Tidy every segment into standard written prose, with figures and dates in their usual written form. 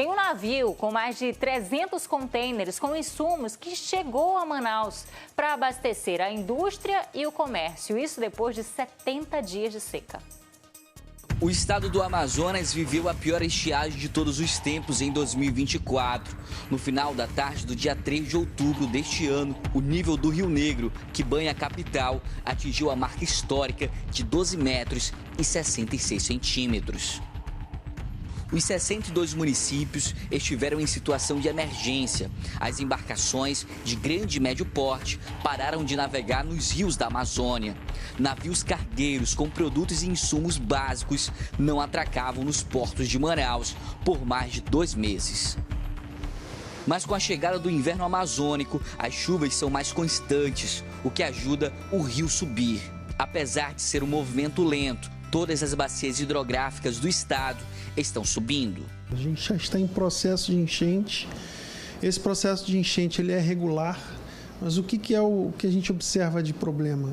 Tem um navio com mais de 300 contêineres com insumos que chegou a Manaus para abastecer a indústria e o comércio. Isso depois de 70 dias de seca. O estado do Amazonas viveu a pior estiagem de todos os tempos em 2024. No final da tarde do dia 3 de outubro deste ano, o nível do Rio Negro, que banha a capital, atingiu a marca histórica de 12 metros e 66 centímetros. Os 62 municípios estiveram em situação de emergência. As embarcações de grande e médio porte pararam de navegar nos rios da Amazônia. Navios cargueiros com produtos e insumos básicos não atracavam nos portos de Manaus por mais de 2 meses. Mas com a chegada do inverno amazônico, as chuvas são mais constantes, o que ajuda o rio subir. Apesar de ser um movimento lento, todas as bacias hidrográficas do estado estão subindo. A gente já está em processo de enchente. Esse processo de enchente ele é regular, mas o que é o que a gente observa de problema?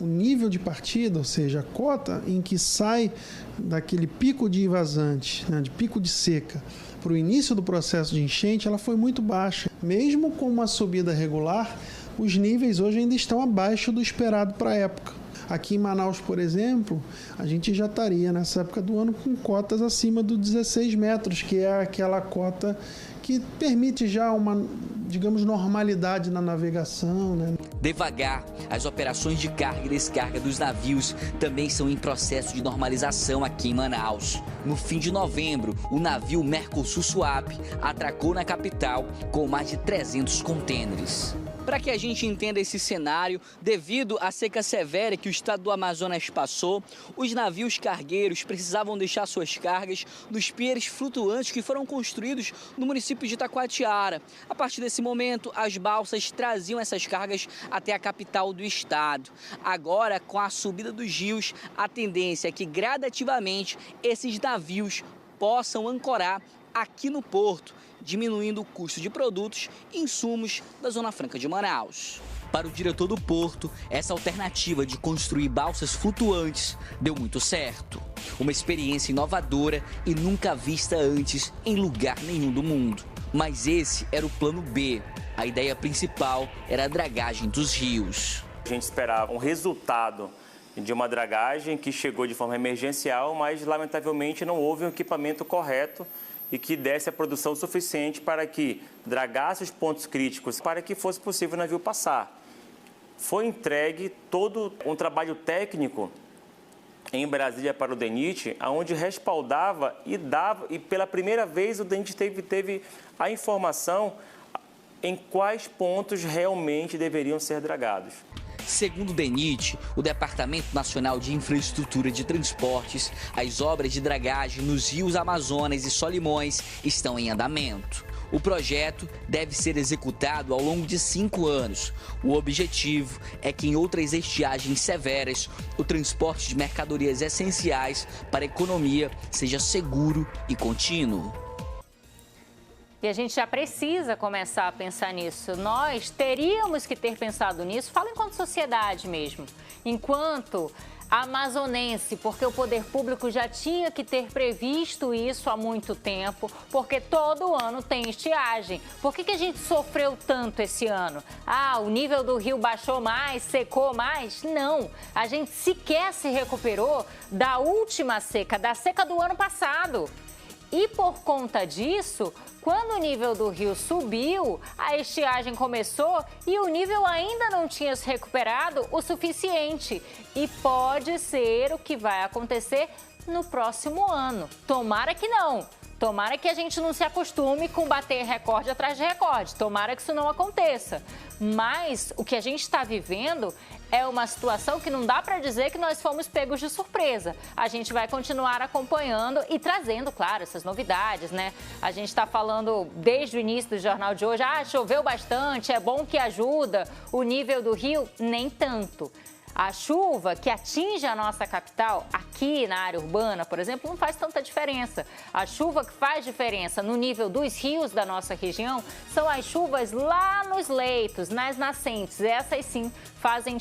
O nível de partida, ou seja, a cota em que sai daquele pico de vazante, de pico de seca, para o início do processo de enchente, ela foi muito baixa. Mesmo com uma subida regular, os níveis hoje ainda estão abaixo do esperado para a época. Aqui em Manaus, por exemplo, a gente já estaria nessa época do ano com cotas acima dos 16 metros, que é aquela cota que permite já uma, digamos, normalidade na navegação, né? Devagar, as operações de carga e descarga dos navios também são em processo de normalização aqui em Manaus. No fim de novembro, o navio Mercosul Suape atracou na capital com mais de 300 contêineres. Para que a gente entenda esse cenário, devido à seca severa que o estado do Amazonas passou, os navios cargueiros precisavam deixar suas cargas nos piers flutuantes que foram construídos no município de Itacoatiara. A partir desse momento, as balsas traziam essas cargas até a capital do estado. Agora, com a subida dos rios, a tendência é que gradativamente esses navios possam ancorar aqui no porto, diminuindo o custo de produtos e insumos da Zona Franca de Manaus. Para o diretor do porto, essa alternativa de construir balsas flutuantes deu muito certo. Uma experiência inovadora e nunca vista antes em lugar nenhum do mundo. Mas esse era o plano B. A ideia principal era a dragagem dos rios. A gente esperava um resultado de uma dragagem que chegou de forma emergencial, mas lamentavelmente não houve um equipamento correto e que desse a produção suficiente para que dragasse os pontos críticos para que fosse possível o navio passar. Foi entregue todo um trabalho técnico em Brasília para o DENIT, onde respaldava e pela primeira vez o DENIT teve a informação em quais pontos realmente deveriam ser dragados. Segundo o DENIT, o Departamento Nacional de Infraestrutura de Transportes, as obras de dragagem nos rios Amazonas e Solimões estão em andamento. O projeto deve ser executado ao longo de 5 anos. O objetivo é que em outras estiagens severas, o transporte de mercadorias essenciais para a economia seja seguro e contínuo. E a gente já precisa começar a pensar nisso. Nós teríamos que ter pensado nisso, falo enquanto sociedade mesmo, enquanto amazonense, porque o poder público já tinha que ter previsto isso há muito tempo, porque todo ano tem estiagem. Por que a gente sofreu tanto esse ano? Ah, o nível do rio baixou mais, secou mais? Não, a gente sequer se recuperou da última seca, da seca do ano passado. E por conta disso, quando o nível do rio subiu, a estiagem começou e o nível ainda não tinha se recuperado o suficiente. E pode ser o que vai acontecer no próximo ano. Tomara que não. Tomara que a gente não se acostume com bater recorde atrás de recorde. Tomara que isso não aconteça. Mas o que a gente está vivendo é uma situação que não dá para dizer que nós fomos pegos de surpresa. A gente vai continuar acompanhando e trazendo, claro, essas novidades, né? A gente está falando desde o início do jornal de hoje, choveu bastante, é bom que ajuda. O nível do rio, nem tanto. A chuva que atinge a nossa capital, aqui na área urbana, por exemplo, não faz tanta diferença. A chuva que faz diferença no nível dos rios da nossa região são as chuvas lá nos leitos, nas nascentes. Essas sim fazem